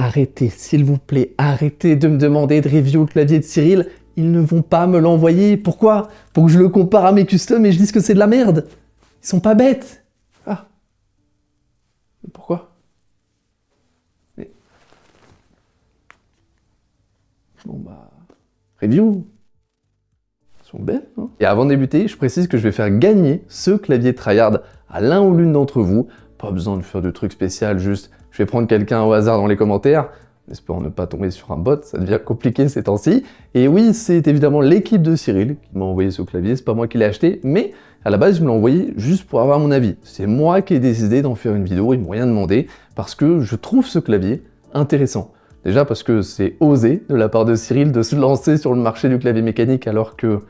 arrêtez, s'il vous plaît, arrêtez de me demander de review le clavier de Cyril. Ils ne vont pas me l'envoyer. Pourquoi? Pour que je le compare à mes customs et je dise que c'est de la merde. Ils sont pas bêtes. Ah. Mais pourquoi? Mais... Bon bah... Review. Ils sont bêtes, hein. Et avant de débuter, je précise que je vais faire gagner ce clavier tryhard à l'un ou l'une d'entre vous. Pas besoin de faire de trucs spéciaux, juste je vais prendre quelqu'un au hasard dans les commentaires. Espérons ne pas tomber sur un bot, ça devient compliqué ces temps-ci. Et oui, c'est évidemment l'équipe de Cyril qui m'a envoyé ce clavier, c'est pas moi qui l'ai acheté, mais à la base, je me l'ai envoyé juste pour avoir mon avis. C'est moi qui ai décidé d'en faire une vidéo, ils m'ont rien demandé, parce que je trouve ce clavier intéressant. Déjà parce que c'est osé de la part de Cyril de se lancer sur le marché du clavier mécanique alors que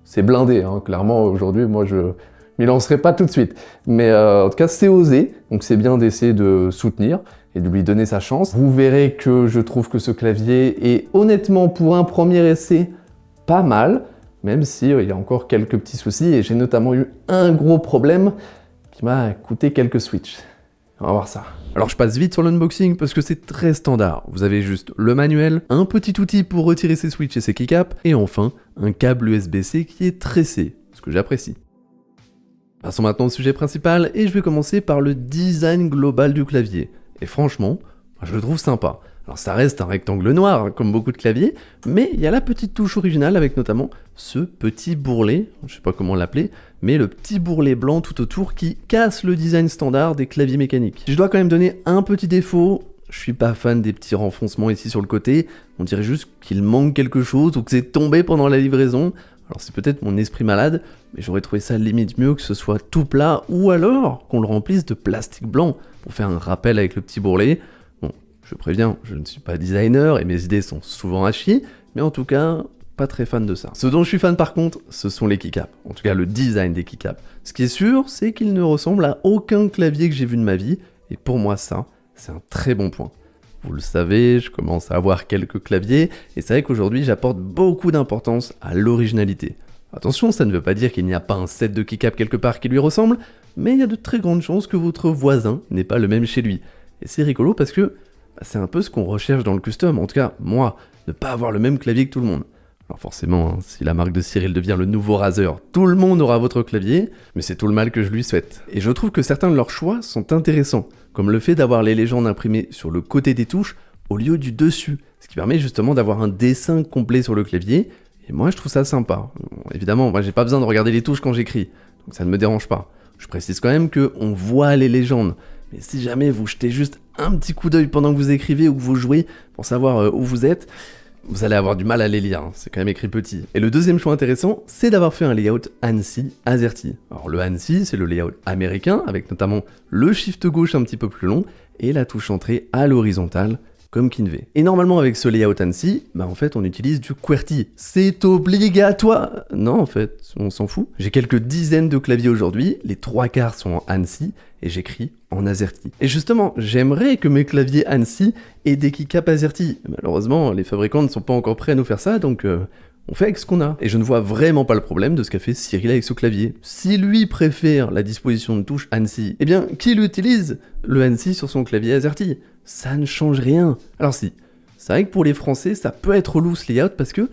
c'est blindé, hein. Clairement aujourd'hui, moi je m'y lancerai pas tout de suite. Mais en tout cas, c'est osé, donc c'est bien d'essayer de soutenir et de lui donner sa chance. Vous verrez que je trouve que ce clavier est honnêtement pour un premier essai pas mal, même si il y a encore quelques petits soucis et j'ai notamment eu un gros problème qui m'a coûté quelques switches. On va voir ça. Alors je passe vite sur l'unboxing parce que c'est très standard. Vous avez juste le manuel, un petit outil pour retirer ses switches et ses keycaps, et enfin un câble USB-C qui est tressé, ce que j'apprécie. Passons maintenant au sujet principal et je vais commencer par le design global du clavier. Et franchement, je le trouve sympa. Alors ça reste un rectangle noir, hein, comme beaucoup de claviers, mais il y a la petite touche originale avec notamment ce petit bourrelet, je sais pas comment l'appeler, mais le petit bourrelet blanc tout autour qui casse le design standard des claviers mécaniques. Si je dois quand même donner un petit défaut, je suis pas fan des petits renfoncements ici sur le côté, on dirait juste qu'il manque quelque chose ou que c'est tombé pendant la livraison. Alors c'est peut-être mon esprit malade, mais j'aurais trouvé ça limite mieux que ce soit tout plat ou alors qu'on le remplisse de plastique blanc pour faire un rappel avec le petit bourrelet. Bon, je préviens, je ne suis pas designer et mes idées sont souvent à chier, mais en tout cas, pas très fan de ça. Ce dont je suis fan par contre, ce sont les keycaps, en tout cas le design des keycaps. Ce qui est sûr, c'est qu'ils ne ressemblent à aucun clavier que j'ai vu de ma vie, et pour moi ça, c'est un très bon point. Vous le savez, je commence à avoir quelques claviers, et c'est vrai qu'aujourd'hui j'apporte beaucoup d'importance à l'originalité. Attention, ça ne veut pas dire qu'il n'y a pas un set de keycaps quelque part qui lui ressemble, mais il y a de très grandes chances que votre voisin n'ait pas le même chez lui. Et c'est rigolo parce que c'est un peu ce qu'on recherche dans le custom, en tout cas moi, ne pas avoir le même clavier que tout le monde. Alors forcément, hein, si la marque de Cyril devient le nouveau Razer, tout le monde aura votre clavier, mais c'est tout le mal que je lui souhaite. Et je trouve que certains de leurs choix sont intéressants, comme le fait d'avoir les légendes imprimées sur le côté des touches au lieu du dessus, ce qui permet justement d'avoir un dessin complet sur le clavier, et moi je trouve ça sympa. Bon, évidemment, moi j'ai pas besoin de regarder les touches quand j'écris, donc ça ne me dérange pas. Je précise quand même qu'on voit les légendes, mais si jamais vous jetez juste un petit coup d'œil pendant que vous écrivez ou que vous jouez pour savoir où vous êtes, vous allez avoir du mal à les lire, hein. C'est quand même écrit petit. Et le deuxième choix intéressant, c'est d'avoir fait un layout ANSI AZERTY. Alors le ANSI, c'est le layout américain, avec notamment le shift gauche un petit peu plus long, et la touche entrée à l'horizontale, comme Kinve. Et normalement avec ce layout ANSI, en fait on utilise du QWERTY. C'est obligatoire. Non en fait, on s'en fout. J'ai quelques dizaines de claviers aujourd'hui, les 3/4 sont en ANSI, et j'écris en AZERTY. Et justement, j'aimerais que mes claviers ANSI aient des keycaps AZERTY. Malheureusement, les fabricants ne sont pas encore prêts à nous faire ça, donc on fait avec ce qu'on a. Et je ne vois vraiment pas le problème de ce qu'a fait Cyril avec ce clavier. Si lui préfère la disposition de touche ANSI, eh bien, qu'il utilise le ANSI sur son clavier AZERTY. Ça ne change rien. Alors si, c'est vrai que pour les Français, ça peut être relou ce layout parce que,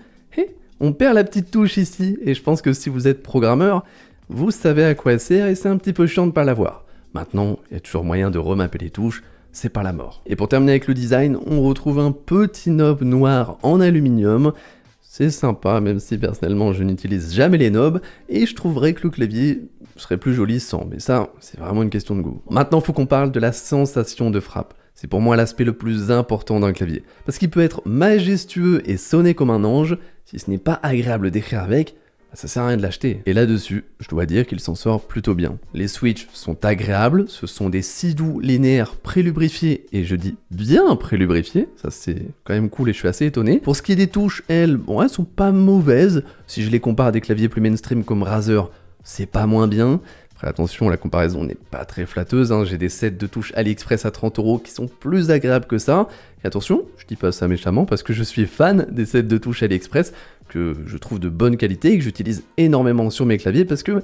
on perd la petite touche ici, et je pense que si vous êtes programmeur, vous savez à quoi elle sert et c'est un petit peu chiant de pas l'avoir. Maintenant, il y a toujours moyen de remapper les touches, c'est pas la mort. Et pour terminer avec le design, on retrouve un petit knob noir en aluminium. C'est sympa, même si personnellement je n'utilise jamais les knobs, et je trouverais que le clavier serait plus joli sans, mais ça, c'est vraiment une question de goût. Maintenant, il faut qu'on parle de la sensation de frappe. C'est pour moi l'aspect le plus important d'un clavier, parce qu'il peut être majestueux et sonner comme un ange, si ce n'est pas agréable d'écrire avec, ça sert à rien de l'acheter. Et là-dessus, je dois dire qu'il s'en sort plutôt bien. Les switches sont agréables, ce sont des scies doux linéaires prélubrifiés, et je dis bien prélubrifiés, ça c'est quand même cool et je suis assez étonné. Pour ce qui est des touches, elles sont pas mauvaises, si je les compare à des claviers plus mainstream comme Razer, c'est pas moins bien. Après attention, la comparaison n'est pas très flatteuse, hein. J'ai des sets de touches AliExpress à 30 € qui sont plus agréables que ça. Et attention, je dis pas ça méchamment parce que je suis fan des sets de touches AliExpress que je trouve de bonne qualité et que j'utilise énormément sur mes claviers parce que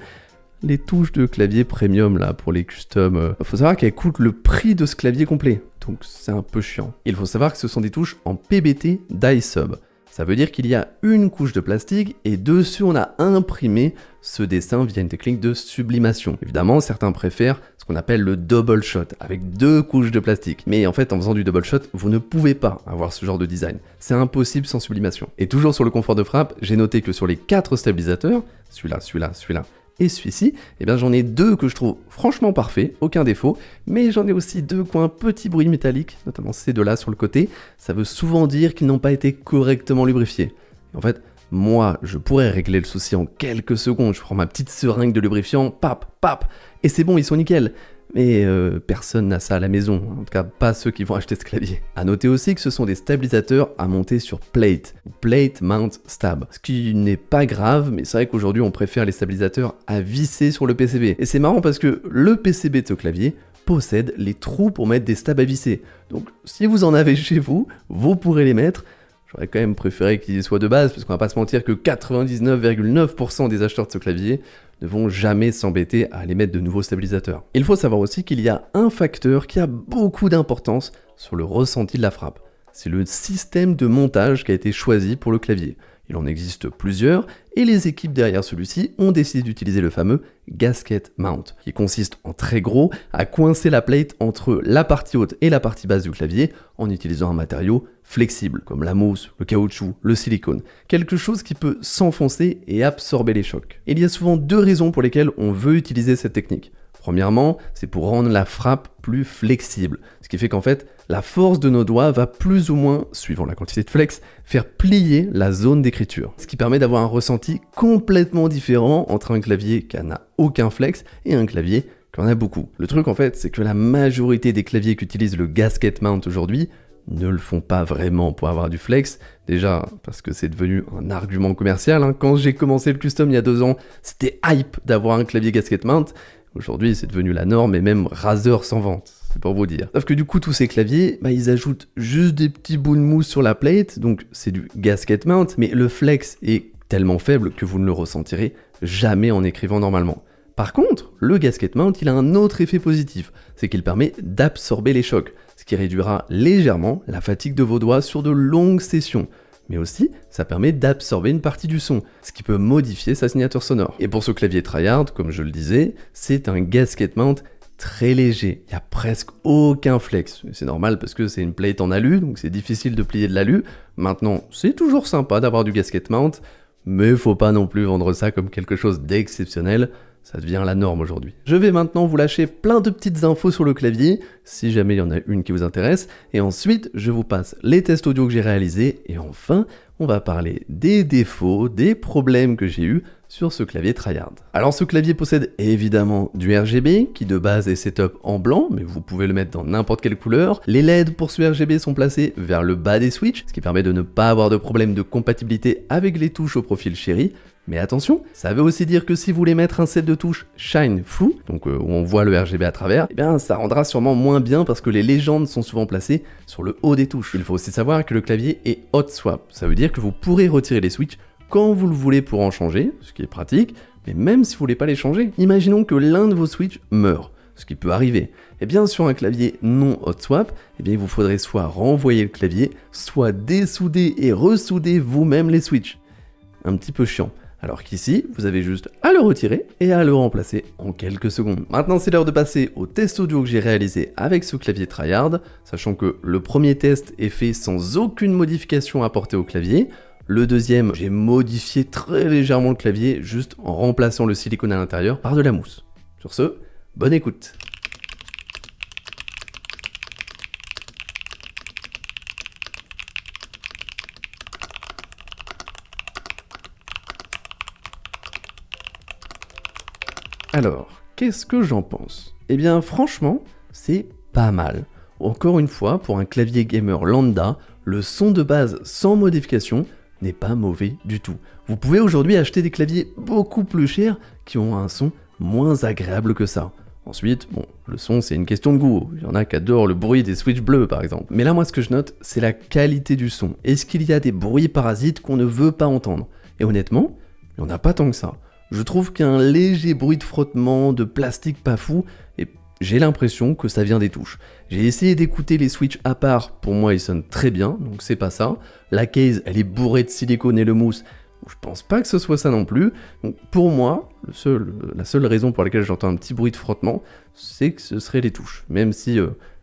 les touches de clavier premium là pour les customs, faut savoir qu'elles coûtent le prix de ce clavier complet, donc c'est un peu chiant. Il faut savoir que ce sont des touches en PBT dye-sub. Ça veut dire qu'il y a une couche de plastique et dessus on a imprimé ce dessin via une technique de sublimation. Évidemment, certains préfèrent ce qu'on appelle le double shot, avec 2 couches de plastique. Mais en fait, en faisant du double shot, vous ne pouvez pas avoir ce genre de design. C'est impossible sans sublimation. Et toujours sur le confort de frappe, j'ai noté que sur les 4 stabilisateurs, celui-là, et celui-ci, eh bien j'en ai 2 que je trouve franchement parfaits, aucun défaut, mais j'en ai aussi 2 qui ont un petit bruit métallique, notamment ces 2-là sur le côté. Ça veut souvent dire qu'ils n'ont pas été correctement lubrifiés. Et en fait, moi, je pourrais régler le souci en quelques secondes. Je prends ma petite seringue de lubrifiant, pap, et c'est bon, ils sont nickel. Mais personne n'a ça à la maison, en tout cas pas ceux qui vont acheter ce clavier. A noter aussi que ce sont des stabilisateurs à monter sur plate, ou plate mount stab, ce qui n'est pas grave, mais c'est vrai qu'aujourd'hui on préfère les stabilisateurs à visser sur le PCB. Et c'est marrant parce que le PCB de ce clavier possède les trous pour mettre des stabs à visser. Donc si vous en avez chez vous, vous pourrez les mettre. J'aurais quand même préféré qu'ils soient de base, parce qu'on va pas se mentir que 99,9% des acheteurs de ce clavier ne vont jamais s'embêter à aller mettre de nouveaux stabilisateurs. Il faut savoir aussi qu'il y a un facteur qui a beaucoup d'importance sur le ressenti de la frappe. C'est le système de montage qui a été choisi pour le clavier. Il en existe plusieurs, et les équipes derrière celui-ci ont décidé d'utiliser le fameux gasket mount, qui consiste en très gros à coincer la plate entre la partie haute et la partie basse du clavier en utilisant un matériau flexible, comme la mousse, le caoutchouc, le silicone, quelque chose qui peut s'enfoncer et absorber les chocs. Il y a souvent 2 raisons pour lesquelles on veut utiliser cette technique. Premièrement, c'est pour rendre la frappe plus flexible, ce qui fait qu'en fait, la force de nos doigts va plus ou moins, suivant la quantité de flex, faire plier la zone d'écriture, ce qui permet d'avoir un ressenti complètement différent entre un clavier qui n'a aucun flex et un clavier qui en a beaucoup. Le truc en fait, c'est que la majorité des claviers qui utilisent le gasket mount aujourd'hui ne le font pas vraiment pour avoir du flex, déjà parce que c'est devenu un argument commercial, hein. Quand j'ai commencé le custom il y a 2 ans, c'était hype d'avoir un clavier gasket mount. Aujourd'hui, c'est devenu la norme et même Razer s'en vante, c'est pour vous dire. Sauf que du coup, tous ces claviers, ils ajoutent juste des petits bouts de mousse sur la plate, donc c'est du gasket mount, mais le flex est tellement faible que vous ne le ressentirez jamais en écrivant normalement. Par contre, le gasket mount, il a un autre effet positif, c'est qu'il permet d'absorber les chocs, ce qui réduira légèrement la fatigue de vos doigts sur de longues sessions. Mais aussi, ça permet d'absorber une partie du son, ce qui peut modifier sa signature sonore. Et pour ce clavier tryhard, comme je le disais, c'est un gasket mount très léger, il n'y a presque aucun flex. C'est normal parce que c'est une plate en alu, donc c'est difficile de plier de l'alu. Maintenant, c'est toujours sympa d'avoir du gasket mount, mais faut pas non plus vendre ça comme quelque chose d'exceptionnel. Ça devient la norme aujourd'hui. Je vais maintenant vous lâcher plein de petites infos sur le clavier, si jamais il y en a une qui vous intéresse, et ensuite je vous passe les tests audio que j'ai réalisés, et enfin on va parler des défauts, des problèmes que j'ai eus sur ce clavier tryhard. Alors ce clavier possède évidemment du RGB, qui de base est setup en blanc, mais vous pouvez le mettre dans n'importe quelle couleur. Les LED pour ce RGB sont placés vers le bas des switches, ce qui permet de ne pas avoir de problème de compatibilité avec les touches au profil Cherry. Mais attention, ça veut aussi dire que si vous voulez mettre un set de touches Shine Through, donc où on voit le RGB à travers, eh bien ça rendra sûrement moins bien parce que les légendes sont souvent placées sur le haut des touches. Il faut aussi savoir que le clavier est hot swap, ça veut dire que vous pourrez retirer les switches quand vous le voulez pour en changer, ce qui est pratique, mais même si vous voulez pas les changer. Imaginons que l'un de vos switches meurt, ce qui peut arriver. Et bien sur un clavier non hot swap, eh bien il vous faudrait soit renvoyer le clavier, soit dessouder et ressouder vous-même les switches. Un petit peu chiant. Alors qu'ici, vous avez juste à le retirer et à le remplacer en quelques secondes. Maintenant, c'est l'heure de passer au test audio que j'ai réalisé avec ce clavier tryhard, sachant que le premier test est fait sans aucune modification apportée au clavier. Le deuxième, j'ai modifié très légèrement le clavier, juste en remplaçant le silicone à l'intérieur par de la mousse. Sur ce, bonne écoute. Alors, qu'est-ce que j'en pense? Eh bien, franchement, c'est pas mal. Encore une fois, pour un clavier gamer lambda, le son de base sans modification n'est pas mauvais du tout. Vous pouvez aujourd'hui acheter des claviers beaucoup plus chers qui ont un son moins agréable que ça. Ensuite, bon, le son c'est une question de goût. Il y en a qui adorent le bruit des switches bleus par exemple. Mais là, moi, ce que je note, c'est la qualité du son. Est-ce qu'il y a des bruits parasites qu'on ne veut pas entendre? Et honnêtement, il n'y en a pas tant que ça. Je trouve qu'il y a un léger bruit de frottement, de plastique pas fou, et j'ai l'impression que ça vient des touches. J'ai essayé d'écouter les switches à part, pour moi ils sonnent très bien, donc c'est pas ça. La case, elle est bourrée de silicone et de mousse, je pense pas que ce soit ça non plus. Donc pour moi, la seule raison pour laquelle j'entends un petit bruit de frottement, c'est que ce serait les touches. Même si,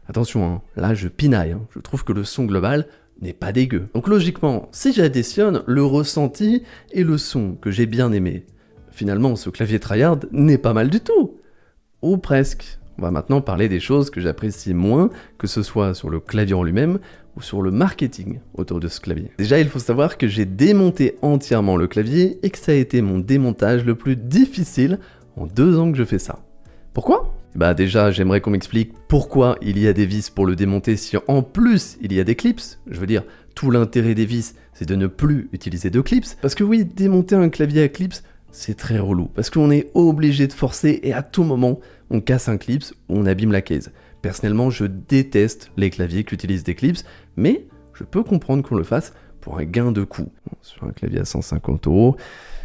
attention, hein, là je pinaille, hein, je trouve que le son global n'est pas dégueu. Donc logiquement, si j'additionne le ressenti et le son que j'ai bien aimé, finalement ce clavier tryhard n'est pas mal du tout. Ou presque. On va maintenant parler des choses que j'apprécie moins, que ce soit sur le clavier en lui-même ou sur le marketing autour de ce clavier. Déjà, il faut savoir que j'ai démonté entièrement le clavier et que ça a été mon démontage le plus difficile en 2 ans que je fais ça. Pourquoi ? Bah déjà, j'aimerais qu'on m'explique pourquoi il y a des vis pour le démonter si en plus il y a des clips. Je veux dire, tout l'intérêt des vis, c'est de ne plus utiliser de clips. Parce que oui, démonter un clavier à clips, c'est très relou, parce qu'on est obligé de forcer et à tout moment, on casse un clips ou on abîme la case. Personnellement, je déteste les claviers qui utilisent des clips, mais je peux comprendre qu'on le fasse pour un gain de coût. Sur un clavier à 150 €,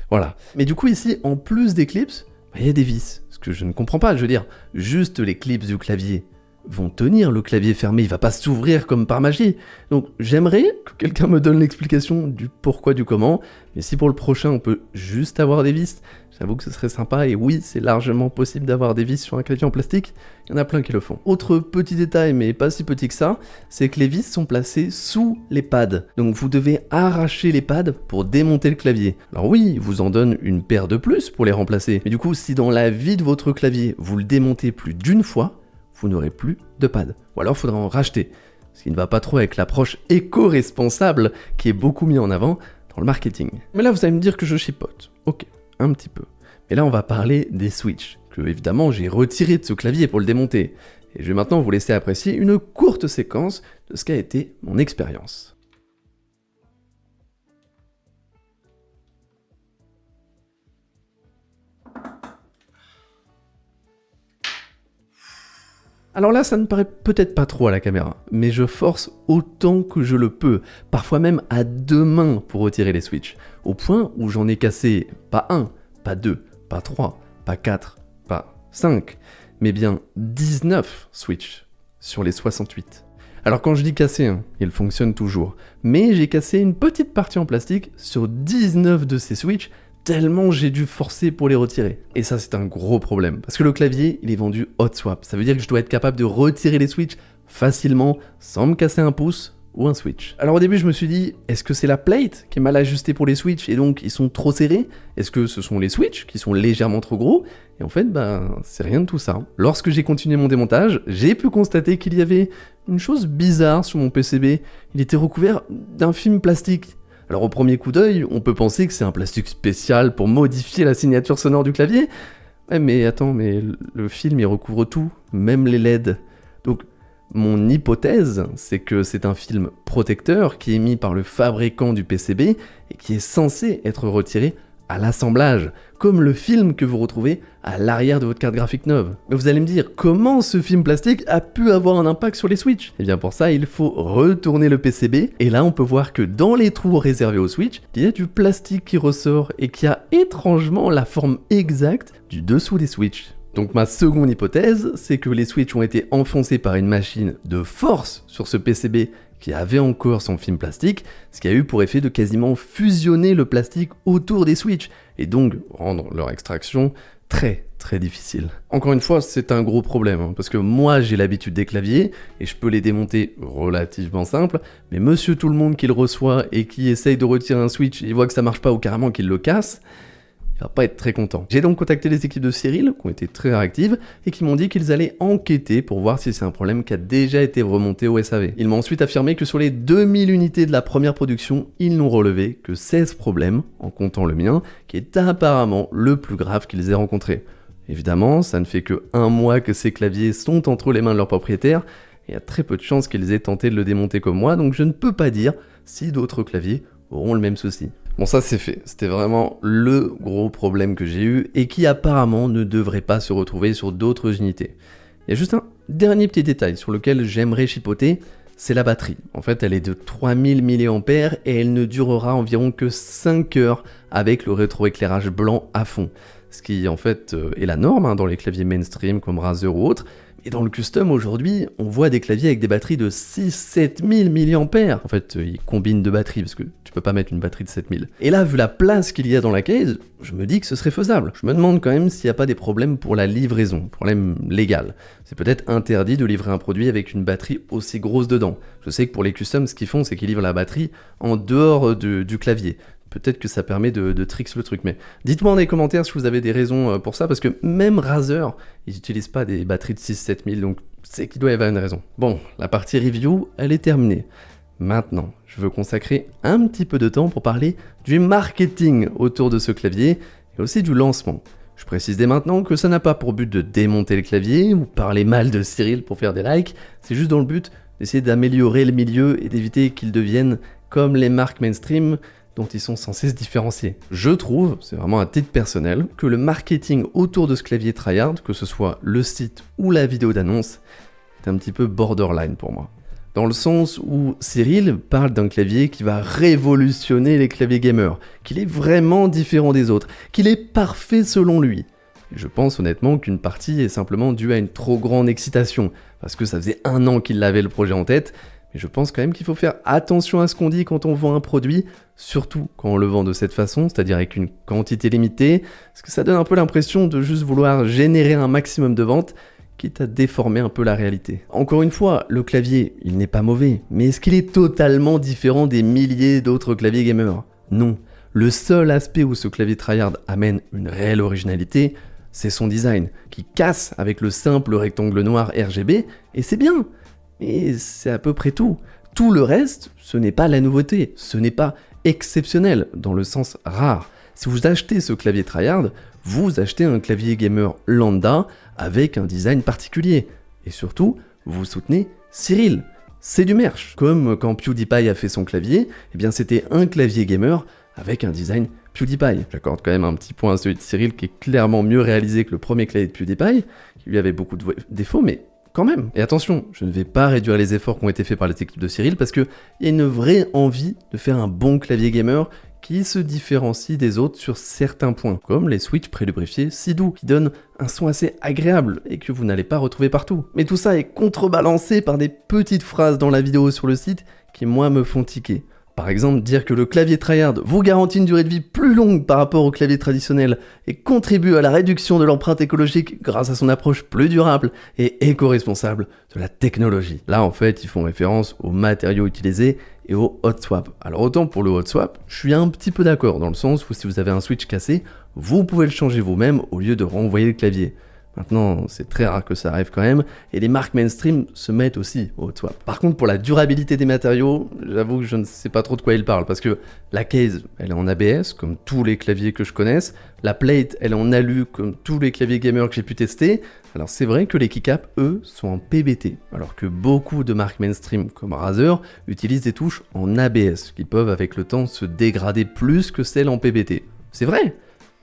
voilà. Mais du coup ici, en plus des clips, il y a des vis, ce que je ne comprends pas. Je veux dire, juste les clips du clavier vont tenir le clavier fermé, il va pas s'ouvrir comme par magie. Donc j'aimerais que quelqu'un me donne l'explication du pourquoi, du comment, mais si pour le prochain on peut juste avoir des vis, j'avoue que ce serait sympa, et oui, c'est largement possible d'avoir des vis sur un clavier en plastique, il y en a plein qui le font. Autre petit détail, mais pas si petit que ça, c'est que les vis sont placées sous les pads, donc vous devez arracher les pads pour démonter le clavier. Alors oui, il vous en donne une paire de plus pour les remplacer, mais du coup, si dans la vie de votre clavier, vous le démontez plus d'une fois, vous n'aurez plus de pad. Ou alors il faudra en racheter, ce qui ne va pas trop avec l'approche éco-responsable qui est beaucoup mis en avant dans le marketing. Mais là vous allez me dire que je chipote. Ok, un petit peu. Mais là on va parler des switches, que évidemment j'ai retiré de ce clavier pour le démonter. Et je vais maintenant vous laisser apprécier une courte séquence de ce qu'a été mon expérience. Alors là, ça ne paraît peut-être pas trop à la caméra, mais je force autant que je le peux, parfois même à 2 mains pour retirer les switches, au point où j'en ai cassé pas 1, pas 2, pas 3, pas 4, pas 5, mais bien 19 switches sur les 68. Alors quand je dis casser, hein, il fonctionne toujours, mais j'ai cassé une petite partie en plastique sur 19 de ces switches, tellement j'ai dû forcer pour les retirer. Et ça c'est un gros problème, parce que le clavier il est vendu hot swap, ça veut dire que je dois être capable de retirer les switches facilement sans me casser un pouce ou un switch. Alors au début je me suis dit, est-ce que c'est la plate qui est mal ajustée pour les switches et donc ils sont trop serrés? Est-ce que ce sont les switches qui sont légèrement trop gros? Et en fait c'est rien de tout ça. Lorsque j'ai continué mon démontage, j'ai pu constater qu'il y avait une chose bizarre sur mon PCB, il était recouvert d'un film plastique. Alors au premier coup d'œil, on peut penser que c'est un plastique spécial pour modifier la signature sonore du clavier. Ouais mais attends, mais le film il recouvre tout, même les LED. Donc mon hypothèse, c'est que c'est un film protecteur qui est mis par le fabricant du PCB et qui est censé être retiré à l'assemblage, comme le film que vous retrouvez à l'arrière de votre carte graphique neuve. Mais vous allez me dire, comment ce film plastique a pu avoir un impact sur les switches? Et bien pour ça, il faut retourner le PCB, et là on peut voir que dans les trous réservés aux switches, il y a du plastique qui ressort et qui a étrangement la forme exacte du dessous des switches. Donc ma seconde hypothèse, c'est que les switches ont été enfoncés par une machine de force sur ce PCB qui avait encore son film plastique, ce qui a eu pour effet de quasiment fusionner le plastique autour des switches, et donc rendre leur extraction très difficile. Encore une fois, c'est un gros problème, hein, parce que moi j'ai l'habitude des claviers, et je peux les démonter relativement simple, mais monsieur tout le monde qui le reçoit et qui essaye de retirer un switch et voit que ça marche pas ou carrément qu'il le casse, il va pas être très content. J'ai donc contacté les équipes de Cyril, qui ont été très réactives, et qui m'ont dit qu'ils allaient enquêter pour voir si c'est un problème qui a déjà été remonté au SAV. Ils m'ont ensuite affirmé que sur les 2000 unités de la première production, ils n'ont relevé que 16 problèmes, en comptant le mien, qui est apparemment le plus grave qu'ils aient rencontré. Évidemment, ça ne fait que 1 mois que ces claviers sont entre les mains de leurs propriétaires, et il y a très peu de chances qu'ils aient tenté de le démonter comme moi, donc je ne peux pas dire si d'autres claviers auront le même souci. Bon ça c'est fait, c'était vraiment le gros problème que j'ai eu et qui apparemment ne devrait pas se retrouver sur d'autres unités. Il y a juste un dernier petit détail sur lequel j'aimerais chipoter, c'est la batterie. En fait, elle est de 3000 mAh et elle ne durera environ que 5 heures avec le rétroéclairage blanc à fond. Ce qui en fait est la norme dans les claviers mainstream comme Razer ou autres. Et dans le custom aujourd'hui, on voit des claviers avec des batteries de 6-7000 mAh. En fait, ils combinent deux batteries parce que tu peux pas mettre une batterie de 7000. Et là, vu la place qu'il y a dans la case, je me dis que ce serait faisable. Je me demande quand même s'il n'y a pas des problèmes pour la livraison, problème légal. C'est peut-être interdit de livrer un produit avec une batterie aussi grosse dedans. Je sais que pour les customs, ce qu'ils font, c'est qu'ils livrent la batterie en dehors du clavier. Peut-être que ça permet de tricks le truc, mais dites-moi dans les commentaires si vous avez des raisons pour ça, parce que même Razer, ils n'utilisent pas des batteries de 6-7000, donc c'est qu'il doit y avoir une raison. Bon, la partie review, elle est terminée. Maintenant, je veux consacrer un petit peu de temps pour parler du marketing autour de ce clavier, et aussi du lancement. Je précise dès maintenant que ça n'a pas pour but de démonter le clavier, ou parler mal de Cyril pour faire des likes, c'est juste dans le but d'essayer d'améliorer le milieu et d'éviter qu'il devienne comme les marques mainstream, dont ils sont censés se différencier. Je trouve, c'est vraiment à titre personnel, que le marketing autour de ce clavier tryhard, que ce soit le site ou la vidéo d'annonce, est un petit peu borderline pour moi. Dans le sens où Cyril parle d'un clavier qui va révolutionner les claviers gamers, qu'il est vraiment différent des autres, qu'il est parfait selon lui. Et je pense honnêtement qu'une partie est simplement due à une trop grande excitation, parce que ça faisait 1 an qu'il avait le projet en tête. Mais je pense quand même qu'il faut faire attention à ce qu'on dit quand on vend un produit, surtout quand on le vend de cette façon, c'est-à-dire avec une quantité limitée, parce que ça donne un peu l'impression de juste vouloir générer un maximum de ventes, quitte à déformer un peu la réalité. Encore une fois, le clavier, il n'est pas mauvais, mais est-ce qu'il est totalement différent des milliers d'autres claviers gamers? Non. Le seul aspect où ce clavier tryhard amène une réelle originalité, c'est son design, qui casse avec le simple rectangle noir RGB, et c'est bien. Et c'est à peu près tout. Tout le reste, ce n'est pas la nouveauté, ce n'est pas exceptionnel, dans le sens rare. Si vous achetez ce clavier tryhard, vous achetez un clavier gamer lambda avec un design particulier. Et surtout, vous soutenez Cyril. C'est du merch. Comme quand PewDiePie a fait son clavier, eh bien c'était un clavier gamer avec un design PewDiePie. J'accorde quand même un petit point à celui de Cyril qui est clairement mieux réalisé que le premier clavier de PewDiePie, qui lui avait beaucoup de défauts, mais quand même. Et attention, je ne vais pas réduire les efforts qui ont été faits par les équipes de Cyril parce qu'il y a une vraie envie de faire un bon clavier gamer qui se différencie des autres sur certains points, comme les switches prélubrifiés si doux, qui donnent un son assez agréable et que vous n'allez pas retrouver partout. Mais tout ça est contrebalancé par des petites phrases dans la vidéo sur le site qui, moi, me font tiquer. Par exemple, dire que le clavier tryhard vous garantit une durée de vie plus longue par rapport au clavier traditionnel et contribue à la réduction de l'empreinte écologique grâce à son approche plus durable et éco-responsable de la technologie. Là, en fait, ils font référence aux matériaux utilisés et au hot swap. Alors autant pour le hot swap, je suis un petit peu d'accord dans le sens où si vous avez un switch cassé, vous pouvez le changer vous-même au lieu de renvoyer le clavier. Maintenant, c'est très rare que ça arrive quand même, et les marques mainstream se mettent aussi au hot swap. Par contre, pour la durabilité des matériaux, j'avoue que je ne sais pas trop de quoi ils parlent, parce que la case, elle est en ABS, comme tous les claviers que je connaisse, la plate, elle est en alu, comme tous les claviers gamers que j'ai pu tester. Alors c'est vrai que les keycaps, eux, sont en PBT, alors que beaucoup de marques mainstream, comme Razer, utilisent des touches en ABS, qui peuvent avec le temps se dégrader plus que celles en PBT. C'est vrai,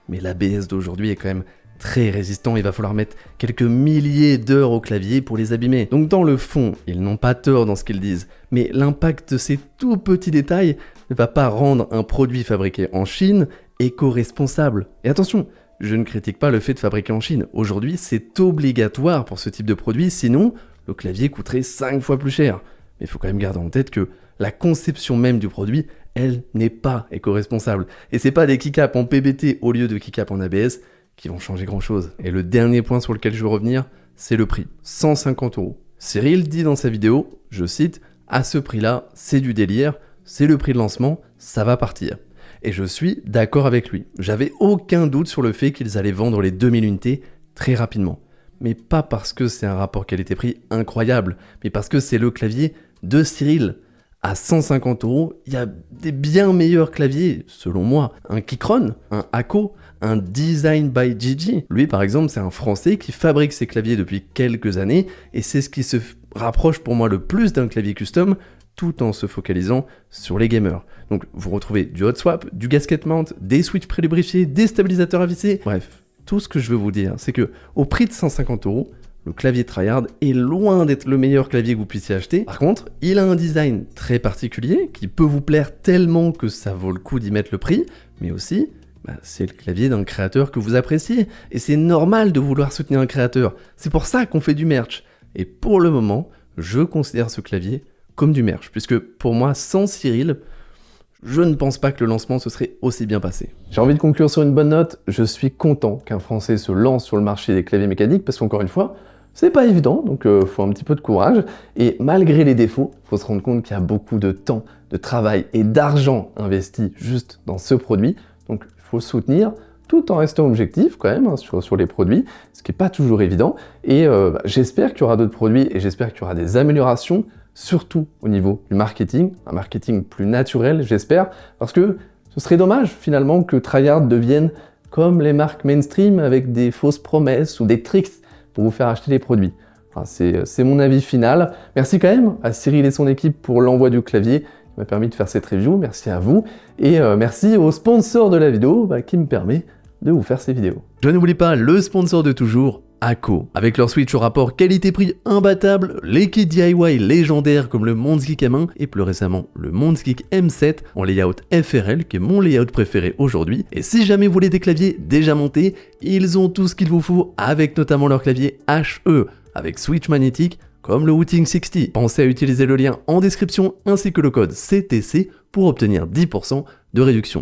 mais l'ABS d'aujourd'hui est quand même très résistant, il va falloir mettre quelques milliers d'heures au clavier pour les abîmer. Donc dans le fond, ils n'ont pas tort dans ce qu'ils disent, mais l'impact de ces tout petits détails ne va pas rendre un produit fabriqué en Chine éco-responsable. Et attention, je ne critique pas le fait de fabriquer en Chine. Aujourd'hui, c'est obligatoire pour ce type de produit, sinon le clavier coûterait 5 fois plus cher. Mais il faut quand même garder en tête que la conception même du produit, elle n'est pas éco-responsable. Et c'est pas des keycaps en PBT au lieu de keycaps en ABS qui vont changer grand chose. Et le dernier point sur lequel je veux revenir, c'est le prix. 150 €. Cyril dit dans sa vidéo, je cite, « À ce prix-là, c'est du délire, c'est le prix de lancement, ça va partir. » Et je suis d'accord avec lui. J'avais aucun doute sur le fait qu'ils allaient vendre les 2000 unités très rapidement. Mais pas parce que c'est un rapport qualité-prix incroyable, mais parce que c'est le clavier de Cyril. À 150 €, il y a des bien meilleurs claviers, selon moi. Un Keychron, un Akko, un Design by Gigi. Lui, par exemple, c'est un Français qui fabrique ses claviers depuis quelques années, et c'est ce qui se rapproche pour moi le plus d'un clavier custom, tout en se focalisant sur les gamers. Donc vous retrouvez du hot swap, du gasket mount, des switches prélubrifiés, des stabilisateurs à visser, bref. Tout ce que je veux vous dire, c'est que au prix de 150 €, le clavier Tryhard est loin d'être le meilleur clavier que vous puissiez acheter. Par contre, il a un design très particulier qui peut vous plaire tellement que ça vaut le coup d'y mettre le prix, mais aussi, c'est le clavier d'un créateur que vous appréciez. Et c'est normal de vouloir soutenir un créateur. C'est pour ça qu'on fait du merch. Et pour le moment, je considère ce clavier comme du merch, puisque pour moi, sans Cyril, je ne pense pas que le lancement se serait aussi bien passé. J'ai envie de conclure sur une bonne note. Je suis content qu'un Français se lance sur le marché des claviers mécaniques, parce qu'encore une fois, c'est pas évident, donc faut un petit peu de courage. Et malgré les défauts, faut se rendre compte qu'il y a beaucoup de temps, de travail et d'argent investi juste dans ce produit. Donc il faut soutenir tout en restant objectif quand même sur les produits, ce qui n'est pas toujours évident. Et j'espère qu'il y aura d'autres produits et j'espère qu'il y aura des améliorations, surtout au niveau du marketing, un marketing plus naturel, j'espère, parce que ce serait dommage finalement que Tryhard devienne comme les marques mainstream avec des fausses promesses ou des tricks pour vous faire acheter les produits. Enfin, c'est mon avis final. Merci quand même à Cyril et son équipe pour l'envoi du clavier qui m'a permis de faire cette review. Merci à vous et merci au sponsor de la vidéo qui me permet de vous faire ces vidéos. Je n'oublie pas le sponsor de toujours, Akko. Avec leur switch au rapport qualité-prix imbattable, les kits DIY légendaires comme le Mondsgeek M1 et plus récemment le Mondsgeek M7 en layout FRL qui est mon layout préféré aujourd'hui. Et si jamais vous voulez des claviers déjà montés, ils ont tout ce qu'il vous faut avec notamment leur clavier HE avec switch magnétique comme le Wooting 60. Pensez à utiliser le lien en description ainsi que le code CTC pour obtenir 10% de réduction.